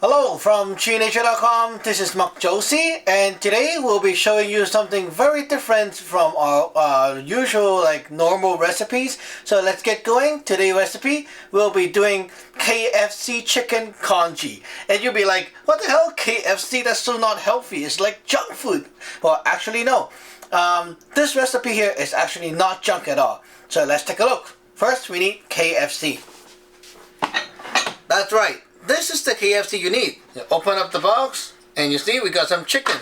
Hello from GNature.com. This is Mark Josie, and today we'll be showing you something very different from our usual normal recipes. So let's get going. Today's recipe we'll be doing KFC chicken congee, and you'll be like, "What the hell, KFC? That's so not healthy. It's like junk food." Well, actually no. This recipe here is actually not junk at all. So let's take a look. First, we need KFC. That's right. This is the KFC you need. You open up the box and you see we got some chicken.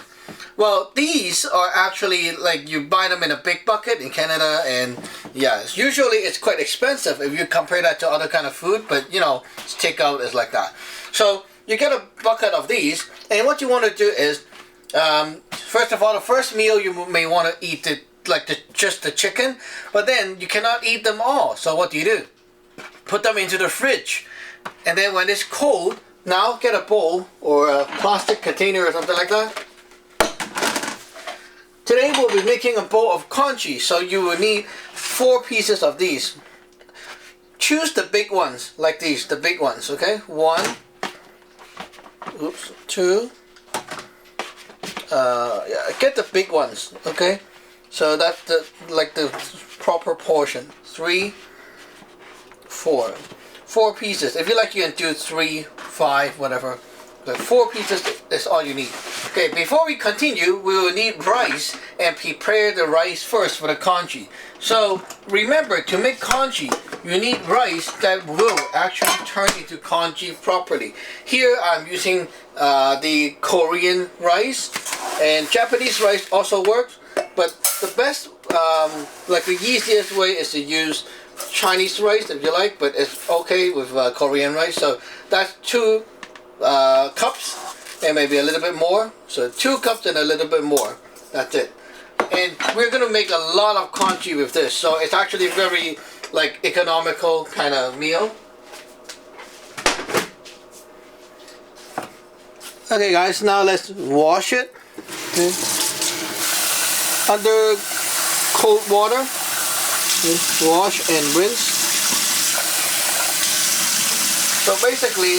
Well, these are actually you buy them in a big bucket in Canada, and yeah, usually it's quite expensive if you compare that to other kind of food, but you know, takeout is like that. So you get a bucket of these, and what you want to do is, first of all, the first meal you may want to eat just the chicken, but then you cannot eat them all. So what do? Put them into the fridge. And then when it's cold, now get a bowl or a plastic container or something like that. Today we'll be making a bowl of congee, so you will need 4 pieces of these. Choose the big ones, like these, the big ones, okay? 1, oops, 2, yeah, get the big ones, okay? So that's the proper portion. 3, 4. 4 pieces. If you like, you can do 3, 5, whatever. But 4 pieces is all you need. Okay, before we continue, we will need rice, and prepare the rice first for the congee. So remember, to make congee, you need rice that will actually turn into congee properly. Here I'm using the Korean rice, and Japanese rice also works, but the best, the easiest way is to use Chinese rice if you like, but it's okay with Korean rice. So that's 2 cups and maybe a little bit more. So 2 cups and a little bit more. That's it. And we're gonna make a lot of congee with this, so it's actually very economical kind of meal. Okay guys, now let's wash it. Okay. Under cold water. Wash and rinse. So basically,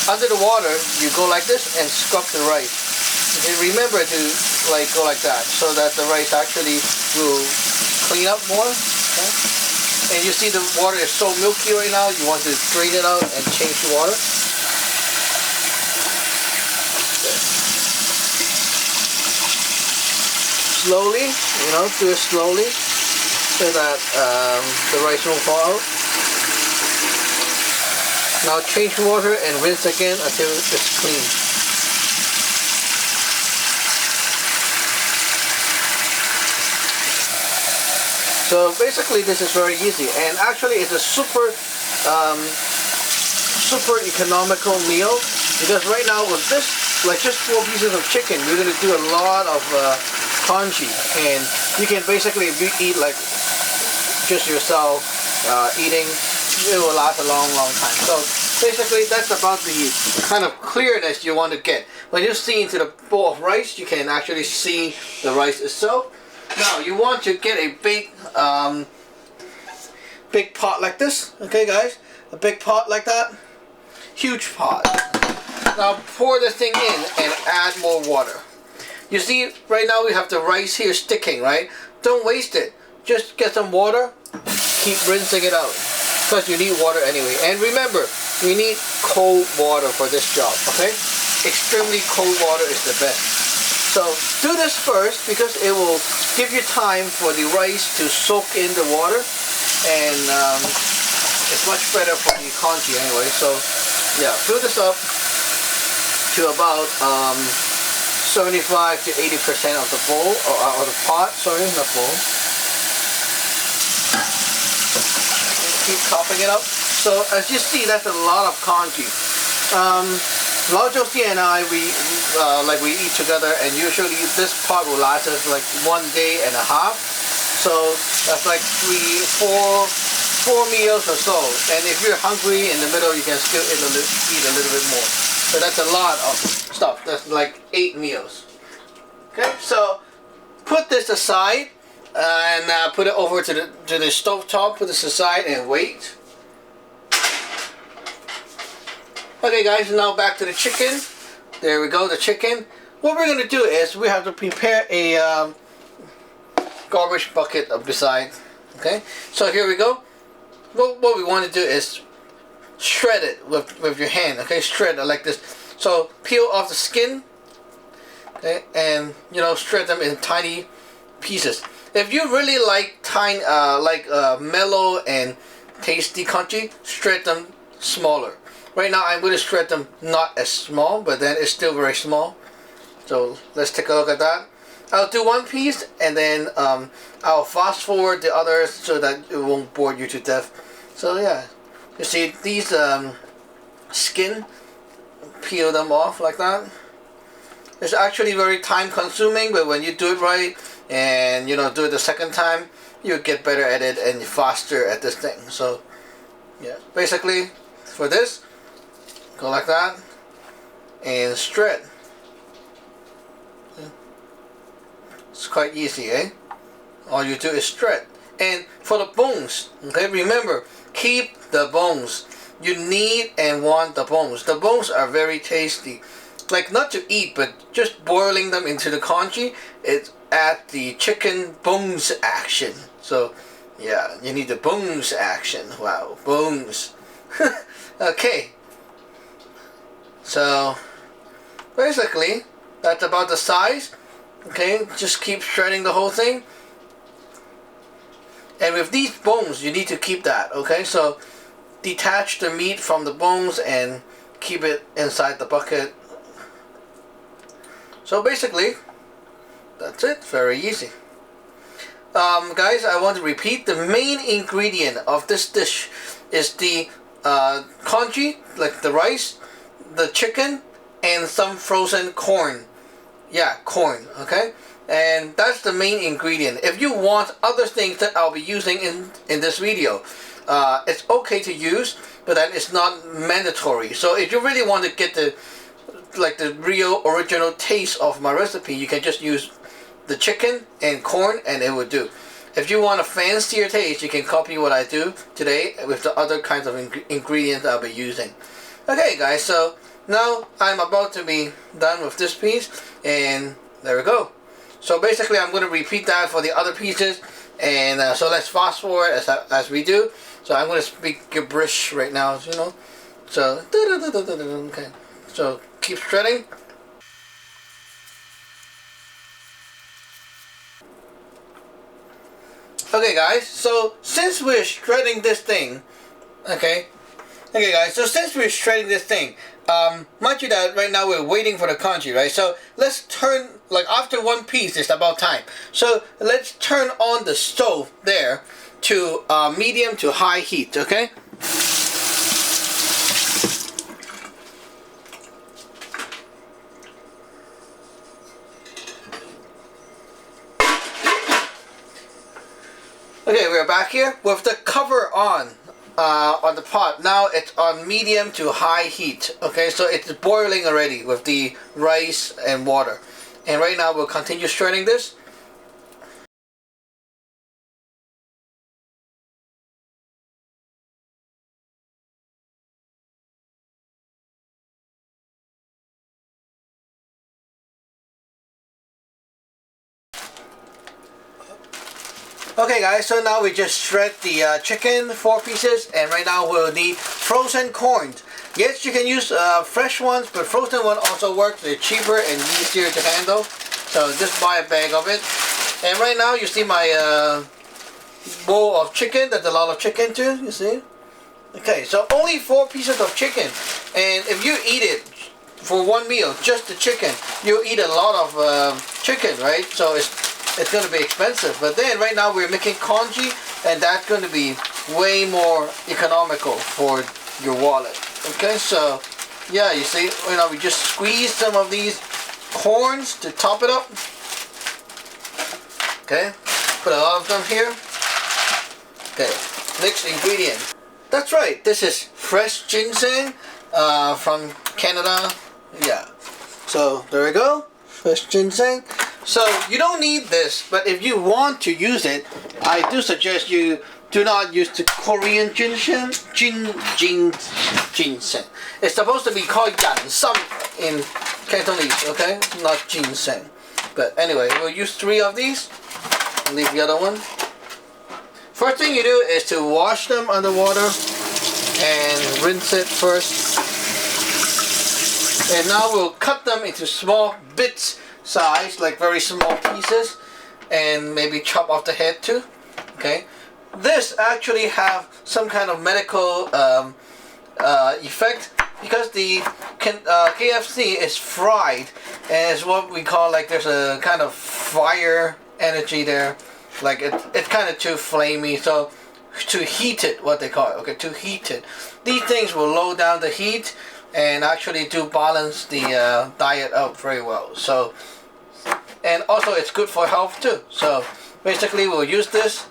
under the water, you go like this and scrub the rice. And remember to go like that, so that the rice actually will clean up more. Okay? And you see the water is so milky right now, you want to drain it out and change the water. Okay. Slowly, do it slowly, so that the rice won't fall out. Now change water and rinse again until it's clean. So basically this is very easy, and actually it's a super economical meal, because right now with this, just 4 pieces of chicken, you're going to do a lot of congee, and you can basically eat just yourself eating. It will last a long time. So basically that's about the kind of clearness you want to get. When you see into the bowl of rice, you can actually see the rice itself. Now you want to get a big big pot like this, okay guys? A big pot like that. Huge pot. Now pour this thing in and add more water. You see right now we have the rice here sticking, right? Don't waste it. Just get some water, keep rinsing it out, because you need water anyway. And remember, we need cold water for this job, okay? Extremely cold water is the best. So do this first, because it will give you time for the rice to soak in the water, and it's much better for the congee anyway. So yeah, fill this up to about 75 to 80% of the bowl, or the pot, sorry, not bowl. Keep topping it up. So as you see, that's a lot of congee. Lao Josie and I, we eat together, and usually this pot will last us 1 day and a half. So that's 4 meals or so. And if you're hungry in the middle, you can still eat a little bit more. So that's a lot of stuff. That's 8 meals. Okay, so put this aside. And put it over to the stove top, put this aside and wait. Okay guys, now back to the chicken. There we go, the chicken. What we're gonna do is we have to prepare a garbage bucket beside. Okay, so here we go. What we want to do is shred it with your hand. Okay, shred it like this. So peel off the skin. Okay, and you know, shred them in tiny pieces. If you really like tiny, mellow and tasty congee, shred them smaller. Right now I'm going to shred them not as small, but then it's still very small. So let's take a look at that. I'll do one piece and then I'll fast forward the others so that it won't bore you to death. So yeah, you see these skin, peel them off like that. It's actually very time consuming, but when you do it right and you know, do it the second time, you get better at it and faster at this thing. So yeah, basically for this, go like that and shred. It's quite easy, eh? All you do is shred. And for the bones, okay, remember, keep the bones. You need and want the bones. The bones are very tasty. Like, not to eat, but just boiling them into the congee, it adds the chicken bones action. So yeah, you need the bones action. Wow, bones. Okay, so basically that's about the size. Okay, just keep shredding the whole thing. And with these bones, you need to keep that. Okay, so detach the meat from the bones and keep it inside the bucket. So basically that's it. Very easy. Guys, I want to repeat, the main ingredient of this dish is the congee, like the rice, the chicken, and some frozen corn. Yeah, corn, okay? And that's the main ingredient. If you want other things that I'll be using in this video, it's okay to use, but then it's not mandatory. So if you really want to get the real original taste of my recipe, you can just use the chicken and corn and it will do. If you want a fancier taste, you can copy what I do today with the other kinds of ingredients I'll be using. Okay guys, so now I'm about to be done with this piece, and there we go. So basically I'm going to repeat that for the other pieces, and so let's fast forward as we do. So I'm going to speak gibberish right now, you know. So okay, so keep shredding. Okay guys, so since we're shredding this thing, okay guys, so since we're shredding this thing, mind you that right now we're waiting for the congee, right? So let's turn, like after one piece, it's about time. So let's turn on the stove there to medium to high heat, okay? Okay, we're back here with the cover on the pot. Now it's on medium to high heat. Okay, so it's boiling already with the rice and water. And right now we'll continue shredding this. Okay guys, so now we just shred the chicken, 4 pieces, and right now we'll need frozen corn. Yes, you can use fresh ones, but frozen one also works. They're cheaper and easier to handle. So just buy a bag of it. And right now you see my bowl of chicken. That's a lot of chicken too, you see. Okay, so only 4 pieces of chicken. And if you eat it for one meal, just the chicken, you'll eat a lot of chicken, right? So it's going to be expensive. But then right now we're making congee, and that's going to be way more economical for your wallet. Okay, so yeah, you see, you know, we just squeeze some of these corns to top it up. Okay, put a lot of them here. Okay, next ingredient. That's right, this is fresh ginseng from Canada. Yeah, so there we go, fresh ginseng. So you don't need this, but if you want to use it, I do suggest you do not use the Korean ginseng. Ginseng. It's supposed to be called yansam in Cantonese, okay? Not ginseng. But anyway, we'll use 3 of these. Leave the other one. First thing you do is to wash them underwater and rinse it first. And now we'll cut them into small bits size, like very small pieces, and maybe chop off the head too. Okay. This actually have some kind of medical effect because the KFC is fried, and it's what we call like there's a kind of fire energy there, like it's kind of too flamey, so to heat it, what they call it, okay, to heat it. These things will low down the heat and actually do balance the diet out very well. So, and also it's good for health too. So basically we'll use this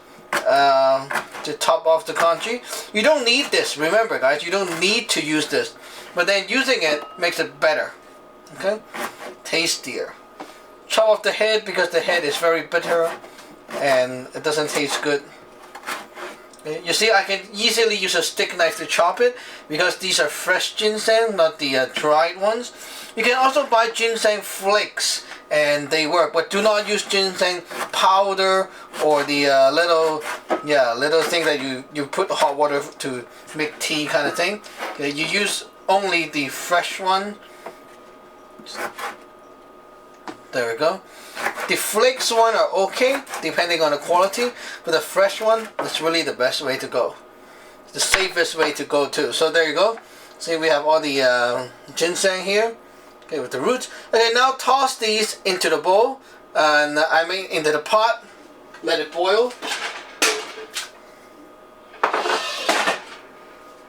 to top off the congee. You don't need this, remember guys, you don't need to use this, but then using it makes it better, okay, tastier. Chop off the head because the head is very bitter and it doesn't taste good. You see, I can easily use a stick knife to chop it because these are fresh ginseng, not the dried ones. You can also buy ginseng flakes and they work, but do not use ginseng powder or the little thing that you put hot water to make tea kind of thing. Okay, you use only the fresh one. There we go. The flakes one are okay depending on the quality, but the fresh one is really the best way to go. The safest way to go too. So there you go. See, we have all the ginseng here. Okay, with the roots. Okay, now toss these into the bowl, and I mean into the pot. Let it boil.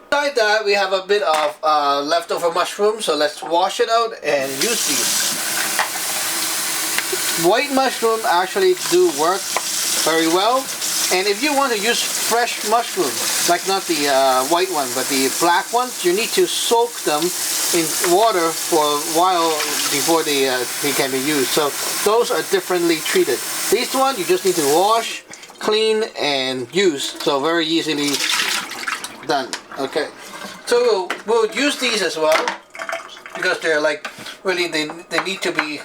Beside that, we have a bit of leftover mushroom, so let's wash it out and use these. White mushroom actually do work very well, and if you want to use fresh mushroom, like not the white one but the black ones, you need to soak them in water for a while before they can be used. So those are differently treated. This one you just need to wash, clean, and use. So very easily done. Okay, so we'll use these as well because they're like really they need to be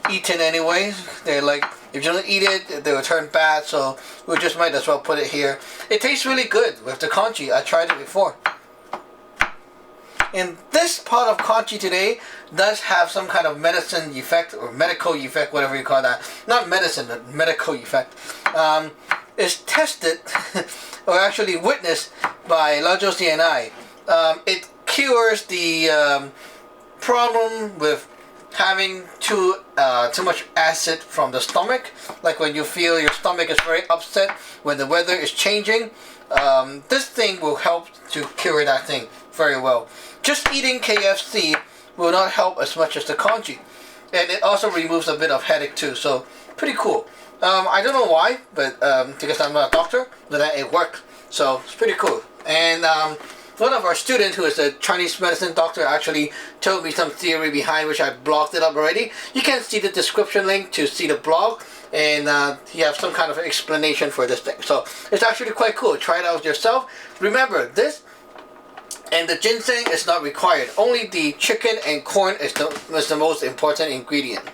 eaten anyway. They're like, if you don't eat it, they will turn bad, so we just might as well put it here. It tastes really good with the congee. I tried it before. And this pot of congee today does have some kind of medicine effect or medical effect, whatever you call that. Not medicine, but medical effect. It's tested or actually witnessed by La Josie and I. It cures the problem with having too much acid from the stomach, like when you feel your stomach is very upset when the weather is changing. This thing will help to cure that thing very well. Just eating KFC will not help as much as the congee, and it also removes a bit of headache too, so pretty cool. I don't know why, but because I'm not a doctor, but it worked, so it's pretty cool. And one of our students, who is a Chinese medicine doctor, actually told me some theory behind, which I blogged it up already. You can see the description link to see the blog, and he has some kind of explanation for this thing. So it's actually quite cool. Try it out yourself. Remember, this and the ginseng is not required. Only the chicken and corn is the most important ingredient.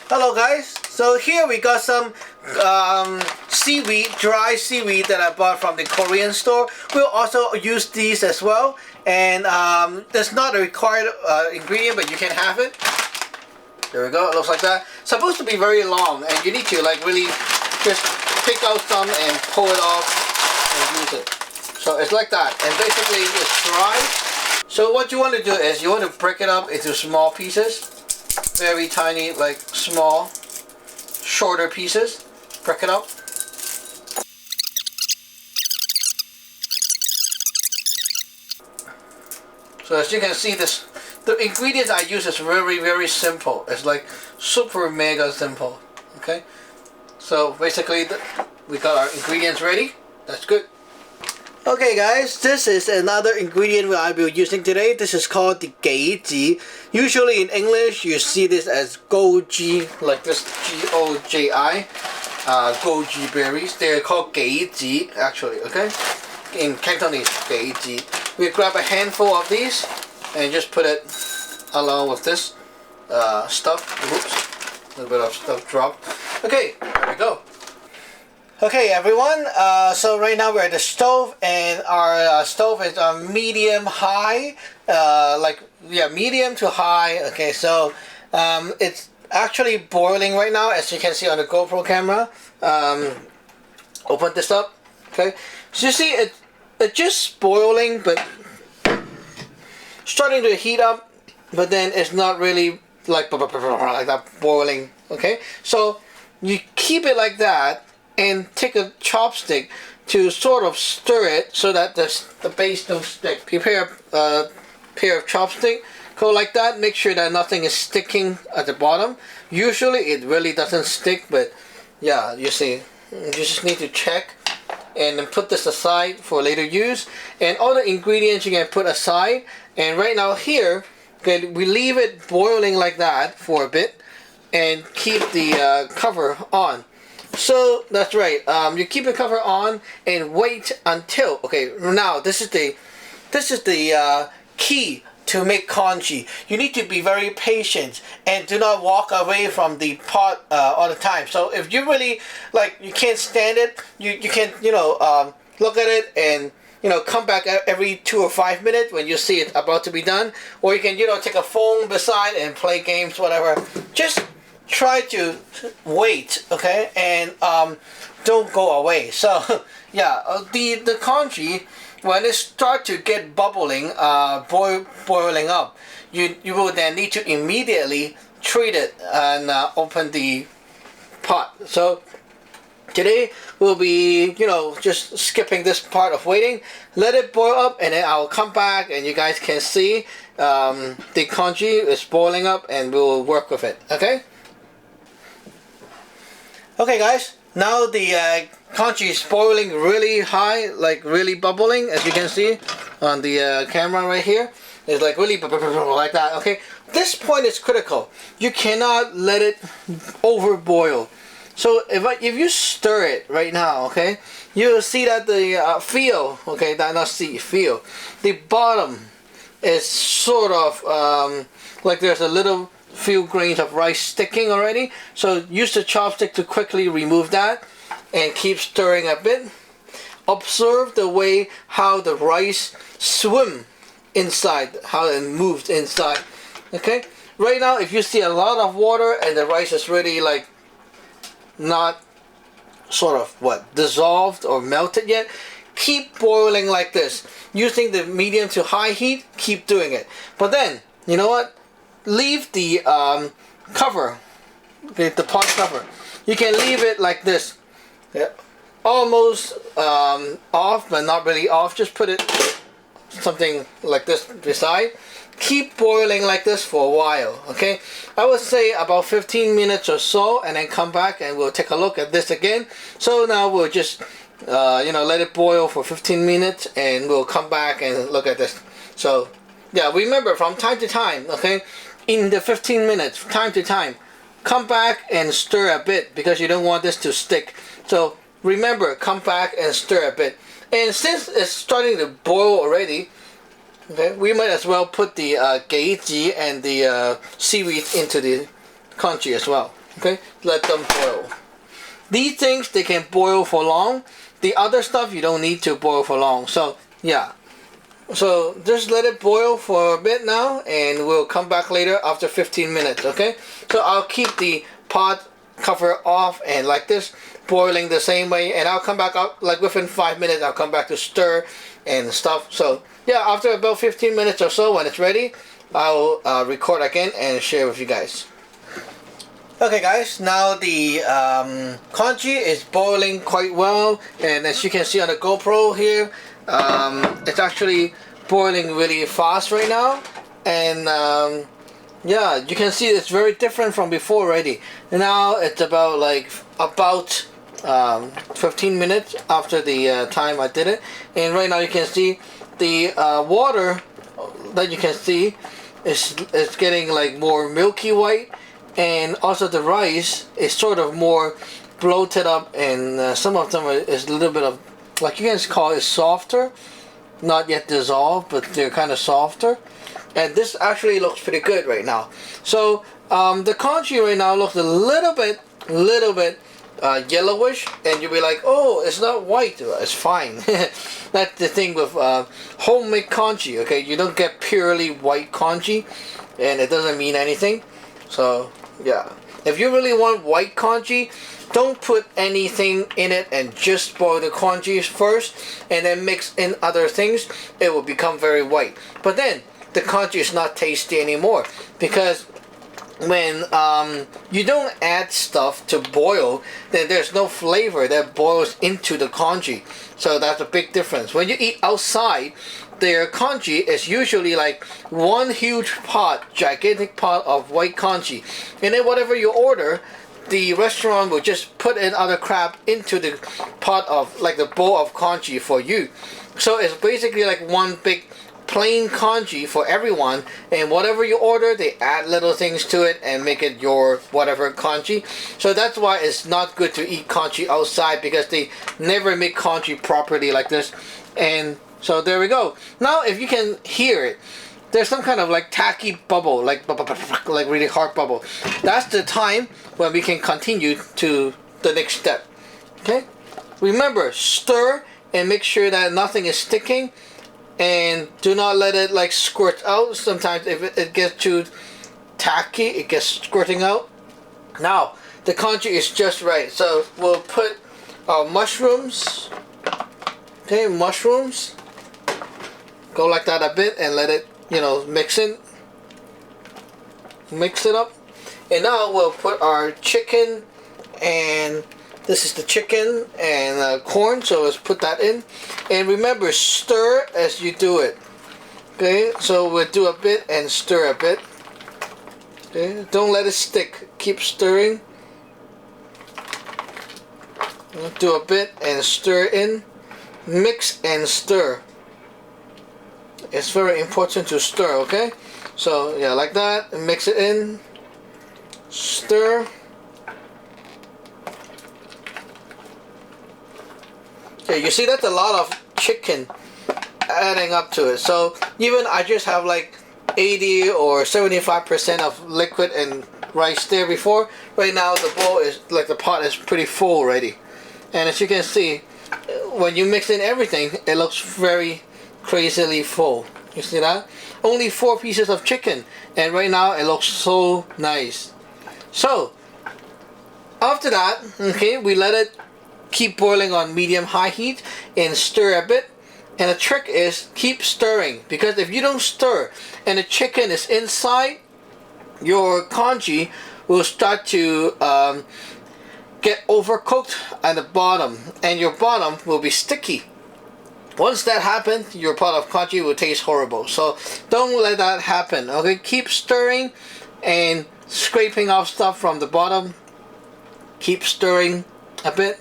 Hello guys. So here we got some seaweed, dry seaweed that I bought from the Korean store. We'll also use these as well. And it's not a required ingredient, but you can have it. There we go. It looks like that. It's supposed to be very long, and you need to like really just pick out some and pull it off and use it. So it's like that, and basically it's dry. So what you want to do is you want to break it up into small pieces, very tiny, like small, shorter pieces. Break it up. So as you can see, the ingredients I use is very simple. It's like super mega simple. Okay, so basically we got our ingredients ready. That's good. Okay guys, this is another ingredient I'll be using today. This is called the goji. Usually in English you see this as goji, like this, G-O-J-I. goji berries. They're called goji actually, okay? In Cantonese, goji. We grab a handful of these and just put it along with this stuff. Oops, a little bit of stuff dropped. Okay, there we go. Okay everyone, so right now we're at the stove, and our stove is on medium high, medium to high. Okay, so it's actually boiling right now, as you can see on the GoPro camera. Open this up. Okay, so you see it's just boiling, but starting to heat up, but then it's not really like that boiling. Okay, so you keep it like that and take a chopstick to sort of stir it so that the base don't stick. Prepare a pair of chopstick, go like that, make sure that nothing is sticking at the bottom. Usually it really doesn't stick, but yeah, you see, you just need to check and then put this aside for later use. And all the ingredients you can put aside, and right now here, okay, we leave it boiling like that for a bit and keep the cover on. So that's right, you keep the cover on and wait until, okay, now this is the key to make congee. You need to be very patient and do not walk away from the pot all the time. So if you really, like, you can't stand it, you can, look at it and, come back every 2 or 5 minutes when you see it about to be done. Or you can, take a phone beside and play games, whatever. Just try to wait, okay, and don't go away. So yeah, the congee, when it start to get bubbling, boiling up, you will then need to immediately treat it and open the pot. So today we'll be just skipping this part of waiting. Let it boil up, and then I'll come back and you guys can see the congee is boiling up, and we'll work with it. Okay. Okay guys, now the congee is boiling really high, like really bubbling, as you can see on the camera right here. It's like really like that. Okay, this point is critical. You cannot let it over boil. So if you stir it right now, okay, you'll see that the feel the bottom is sort of like there's a little few grains of rice sticking already. So use the chopstick to quickly remove that and keep stirring a bit. Observe the way how the rice swim inside, how it moves inside. Okay, right now if you see a lot of water and the rice is really like not sort of dissolved or melted yet, keep boiling like this using the medium to high heat. Keep doing it, but then you know what, leave the cover, the pot cover. You can leave it like this, almost off but not really off. Just put it something like this beside. Keep boiling like this for a while. Okay, I would say about 15 minutes or so, and then come back and we'll take a look at this again. So now we'll just let it boil for 15 minutes and we'll come back and look at this. So yeah, remember, from time to time, okay, in the 15 minutes, time to time, come back and stir a bit, because you don't want this to stick. So remember, come back and stir a bit. And since it's starting to boil already, okay, we might as well put the goji and the seaweed into the congee as well. Okay, let them boil. These things, they can boil for long. The other stuff you don't need to boil for long. So yeah, so just let it boil for a bit now, and we'll come back later after 15 minutes. Okay, so I'll keep the pot cover off and like this, boiling the same way, and I'll come back up like within 5 minutes. I'll come back to stir and stuff. So yeah, after about 15 minutes or so, when it's ready, I'll record again and share with you guys. Okay guys, now the congee is boiling quite well, and as you can see on the GoPro here, it's actually boiling really fast right now. And yeah, you can see it's very different from before already. Now it's about 15 minutes after the time I did it, and right now you can see the water that you can see is getting like more milky white, and also the rice is sort of more bloated up, and some of them is a little bit of, like you can call it softer, not yet dissolved, but they're kind of softer. And this actually looks pretty good right now. So the congee right now looks a little bit yellowish, and you'll be like, oh, it's not white. It's fine. That's the thing with homemade congee. Okay, you don't get purely white congee, and it doesn't mean anything. So yeah, if you really want white congee, don't put anything in it and just boil the congee first and then mix in other things. It will become very white. But then the congee is not tasty anymore, because when you don't add stuff to boil, then there's no flavor that boils into the congee. So that's a big difference. When you eat outside, their congee is usually like one huge pot, gigantic pot of white congee, and then whatever you order, the restaurant will just put in other crap into the pot of, like, the bowl of congee for you. So it's basically like one big plain congee for everyone, and whatever you order, they add little things to it and make it your whatever congee. So that's why it's not good to eat congee outside, because they never make congee properly like this. And so there we go. Now if you can hear it, there's some kind of like tacky bubble, like really hard bubble. That's the time when we can continue to the next step. Okay, remember, stir and make sure that nothing is sticking, and do not let it like squirt out. Sometimes if it gets too tacky, it gets squirting out. Now the congee is just right, so we'll put our mushrooms. Okay, mushrooms, go like that a bit and let it, you know, mix it up. And now we'll put our chicken, and this is the chicken and corn, so let's put that in. And remember, stir as you do it. Okay, so we'll do a bit and stir a bit. Okay, don't let it stick, keep stirring. Do a bit and stir in. Mix and stir. It's very important to stir, okay? So yeah, like that, and mix it in. Stir. Okay, you see that's a lot of chicken adding up to it. So even I just have like 80 or 75% of liquid and rice there before. Right now the bowl is, like, the pot is pretty full already. And as you can see, when you mix in everything, it looks very crazily full. You see that? Only 4 pieces of chicken, and right now it looks so nice. So after that, okay, we let it keep boiling on medium-high heat and stir a bit. And the trick is keep stirring, because if you don't stir and the chicken is inside, your congee will start to get overcooked at the bottom, and your bottom will be sticky. Once that happens, your pot of congee will taste horrible. So don't let that happen. Okay, keep stirring and scraping off stuff from the bottom. Keep stirring a bit.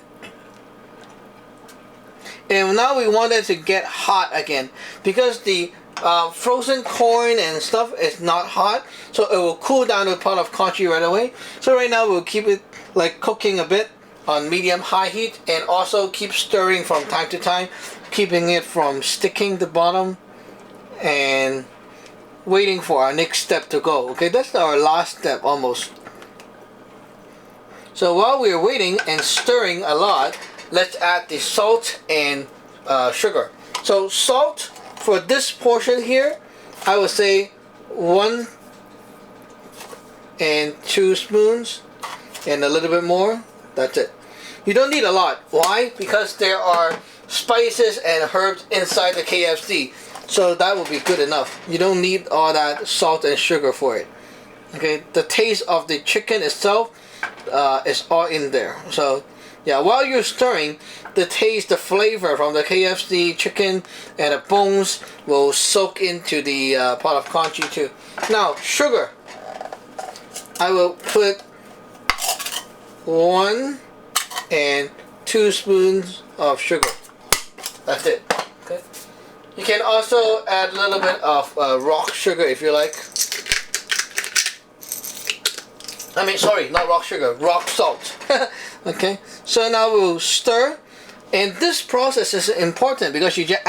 And now we want it to get hot again, because the frozen corn and stuff is not hot, so it will cool down the pot of congee right away. So right now we'll keep it like cooking a bit on medium-high heat, and also keep stirring from time to time, keeping it from sticking the bottom, and waiting for our next step to go. Okay, that's our last step almost. So while we're waiting and stirring a lot, let's add the salt and sugar. So salt for this portion here, I would say 1 and 2 spoons, and a little bit more. That's it. You don't need a lot. Why? Because there are spices and herbs inside the KFC, so that will be good enough. You don't need all that salt and sugar for it. Okay, the taste of the chicken itself is all in there. So yeah, while you're stirring, the taste, the flavor from the KFC chicken and the bones will soak into the pot of congee too. Now, sugar. I will put 1 and 2 spoons of sugar. That's it. Okay. You can also add a little bit of rock sugar if you like. I mean, sorry, not rock sugar, rock salt. Okay, so now we'll stir. And this process is important because you just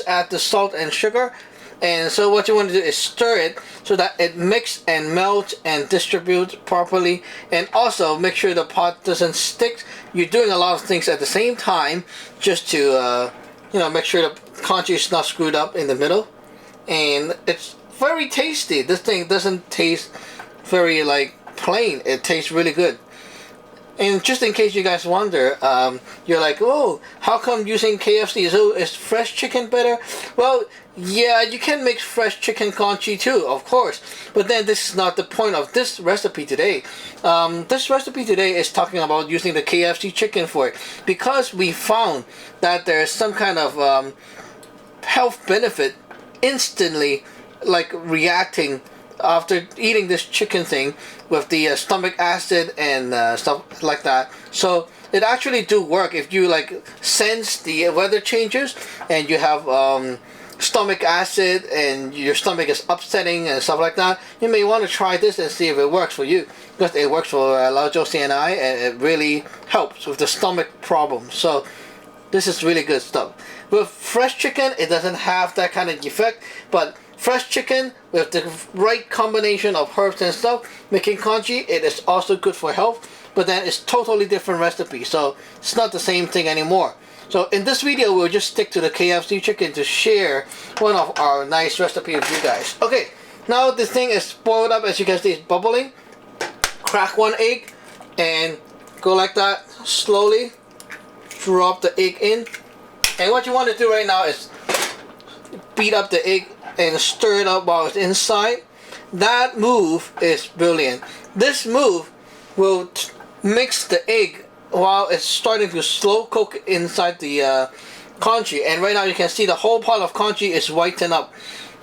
add the salt and sugar, and so what you want to do is stir it so that it mix and melt and distribute properly, and also make sure the pot doesn't stick. You're doing a lot of things at the same time just to make sure the congee is not screwed up in the middle, and it's very tasty. This thing doesn't taste very like plain. It tastes really good. And just in case you guys wonder, you're like, oh, how come using KFC? So is fresh chicken better? Well, yeah, you can make fresh chicken congee too, of course. But then this is not the point of this recipe today. This recipe today is talking about using the KFC chicken for it. Because we found that there's some kind of health benefit instantly, like reacting after eating this chicken thing with the stomach acid and stuff like that. So it actually do work if you like sense the weather changes and you have stomach acid and your stomach is upsetting and stuff like that. You may want to try this and see if it works for you, because it works for Lao Josie and I, and it really helps with the stomach problem. So this is really good stuff. With fresh chicken, it doesn't have that kind of effect, but fresh chicken with the right combination of herbs and stuff, making congee, it is also good for health, but then it's totally different recipe, so it's not the same thing anymore. So in this video, we'll just stick to the KFC chicken to share one of our nice recipe with you guys. Okay, now the thing is boiled up, as you can see, it's bubbling. Crack one egg and go like that, slowly drop the egg in. And what you want to do right now is beat up the egg and stir it up while it's inside. That move is brilliant. This move will mix the egg while it's starting to slow cook inside the congee. And right now you can see the whole pot of congee is whitened up.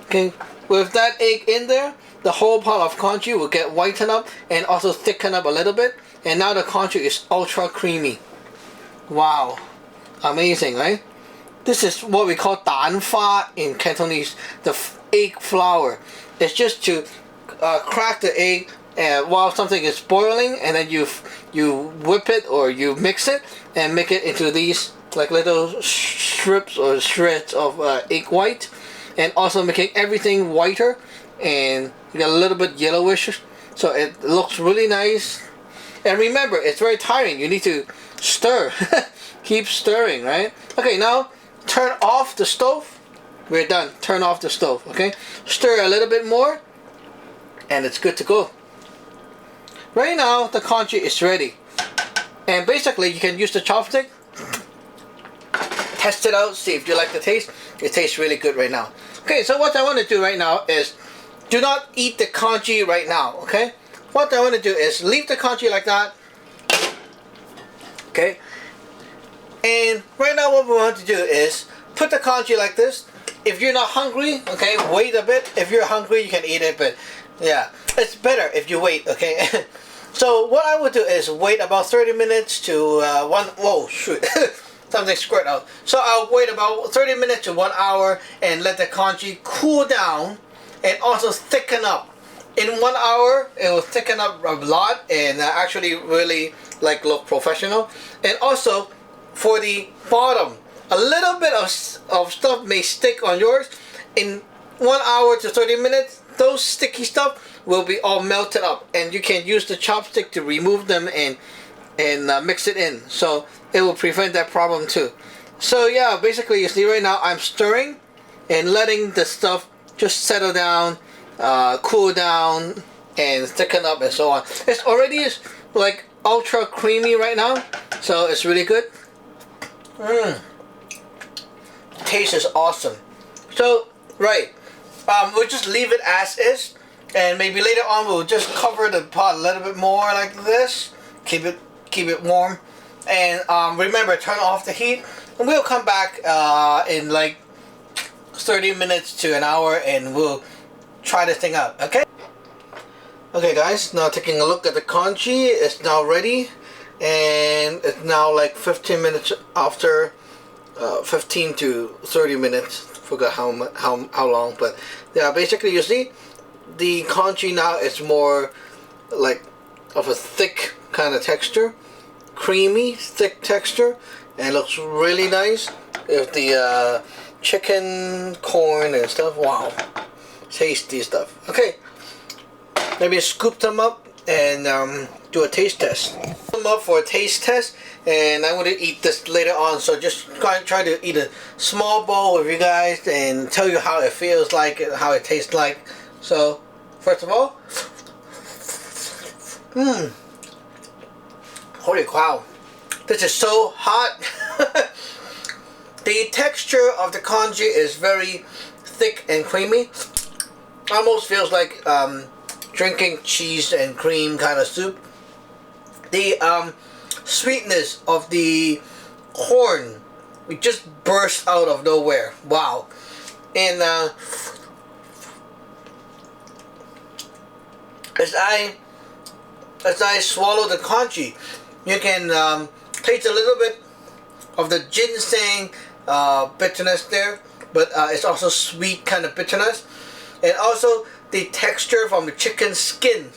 Okay, with that egg in there, the whole pot of congee will get whitened up and also thicken up a little bit. And now the congee is ultra creamy. Wow, amazing, right? This is what we call dan fa in Cantonese, the egg flour. It's just to crack the egg while something is boiling, and then you whip it or you mix it and make it into these like little strips or shreds of egg white, and also making everything whiter, and you get a little bit yellowish, so it looks really nice. And remember, it's very tiring. You need to stir. Keep stirring, right? Okay, now turn off the stove. We're done. Turn off the stove, okay? Stir a little bit more, and it's good to go. Right now, the congee is ready. And basically, you can use the chopstick. Test it out, see if you like the taste. It tastes really good right now. Okay, so what I want to do right now is do not eat the congee right now, okay? What I want to do is leave the congee like that. Okay? And right now what we want to do is put the congee like this. If you're not hungry, okay, wait a bit. If you're hungry, you can eat it, but yeah, it's better if you wait, okay? So what I would do is wait about 30 minutes to whoa, shoot. Something squirt out. So I'll wait about 30 minutes to 1 hour and let the congee cool down and also thicken up. In 1 hour, it will thicken up a lot and actually really like look professional. And also, for the bottom, a little bit of stuff may stick on yours. In 1 hour to 30 minutes, those sticky stuff will be all melted up, and you can use the chopstick to remove them and mix it in. So it will prevent that problem too. So yeah, basically you see right now I'm stirring and letting the stuff just settle down, cool down, and thicken up and so on. It's already like ultra creamy right now, so it's really good. Taste is awesome. So right, we'll just leave it as is, and maybe later on we'll just cover the pot a little bit more like this. Keep it warm, and remember, turn off the heat, and we'll come back in like 30 minutes to an hour, and we'll try this thing out. Okay. Okay, guys. Now taking a look at the congee. It's now ready, and it's now like 15 minutes after. 15 to 30 minutes. Forgot how long, but yeah. Basically, you see, the congee now is more like of a thick kind of texture, creamy, thick texture, and it looks really nice with the chicken, corn, and stuff. Wow, tasty stuff. Okay, maybe scoop them up and do a taste test. Scoop them up for a taste test, and I'm going to eat this later on. So just try to eat a small bowl with you guys and tell you how it feels like, how it tastes like. So first of all, holy cow, this is so hot. The texture of the congee is very thick and creamy. Almost feels like drinking cheese and cream kind of soup. The sweetness of the corn, it just burst out of nowhere. Wow. And as I swallow the congee, you can taste a little bit of the ginseng bitterness there, but it's also sweet kind of bitterness, and also the texture from the chicken skin.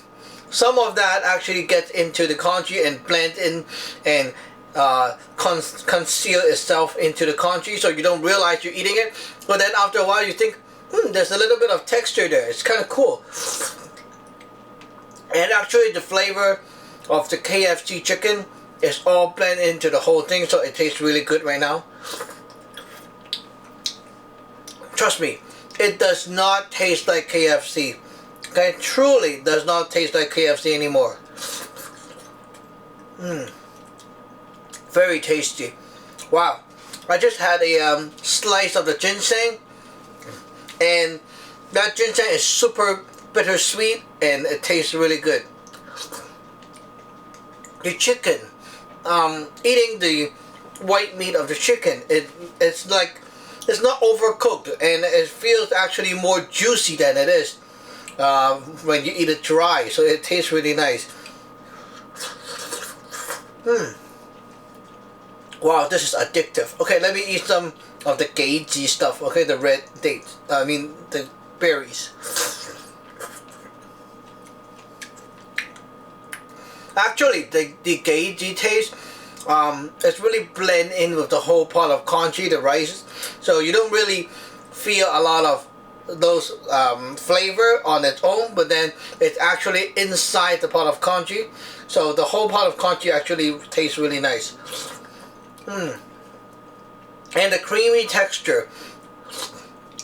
Some of that actually gets into the congee and blend in and conceal itself into the congee, so you don't realize you're eating it. But then after a while, you think, there's a little bit of texture there. It's kind of cool. And actually, the flavor of the KFC chicken is all blended into the whole thing, so it tastes really good right now. Trust me, it does not taste like KFC. Okay, truly does not taste like KFC anymore. Very tasty. Wow. I just had a slice of the ginseng, and that ginseng is super bittersweet, and it tastes really good. The chicken, eating the white meat of the chicken, it's like, it's not overcooked, and it feels actually more juicy than it is when you eat it dry, so it tastes really nice. Wow, this is addictive. Okay, let me eat some of the goji stuff. Okay, the red dates, the berries. Actually, the goji taste, it's really blend in with the whole pot of congee, the rice, so you don't really feel a lot of those flavor on its own, but then it's actually inside the pot of congee, so the whole pot of congee actually tastes really nice. And the creamy texture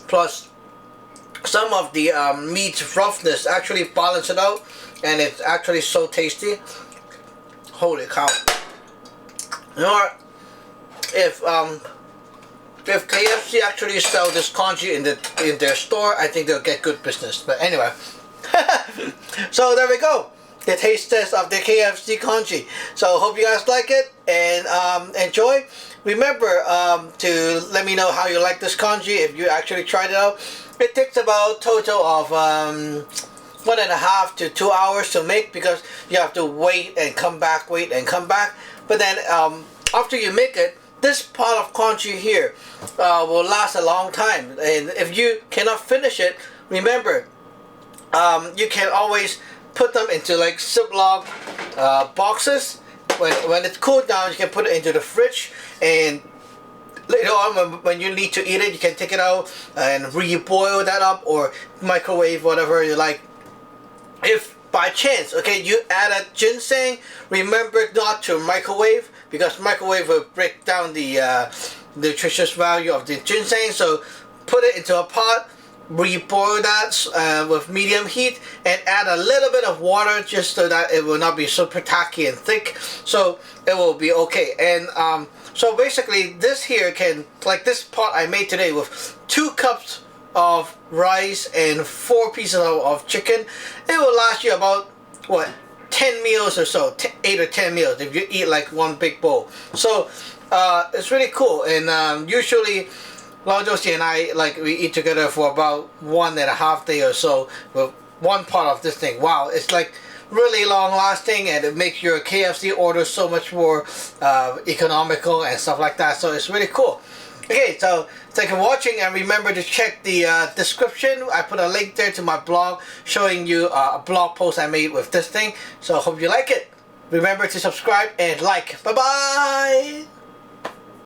plus some of the meat's roughness actually balance it out, and it's actually so tasty. Holy cow. You know what? If KFC actually sell this congee in their store, I think they'll get good business. But anyway, so there we go, the taste test of the KFC congee. So hope you guys like it and enjoy. Remember to let me know how you like this congee if you actually tried it out. It takes about total of 1.5 to 2 hours to make, because you have to wait and come back, wait and come back. But then after you make it, this pot of congee here will last a long time. And if you cannot finish it, remember, you can always put them into like Ziploc boxes. When it's cooled down, you can put it into the fridge, and later on when you need to eat it, you can take it out and re-boil that up or microwave, whatever you like. If by chance, okay, you add a ginseng, remember not to microwave, because microwave will break down the nutritious value of the ginseng. So put it into a pot, re-boil that with medium heat, and add a little bit of water just so that it will not be super tacky and thick, so it will be okay. And so basically this here can, like this pot I made today with 2 cups of rice and 4 pieces of chicken, it will last you about what, 10 meals or so, 8 or 10 meals if you eat like one big bowl. So it's really cool. And usually Lao Josie and I, like, we eat together for about 1.5 days or so with one pot of this thing. Wow, it's like really long lasting, and it makes your KFC order so much more economical and stuff like that. So it's really cool. Okay, so thank you for watching, and remember to check the description. I put a link there to my blog showing you a blog post I made with this thing. So I hope you like it. Remember to subscribe and like. Bye bye.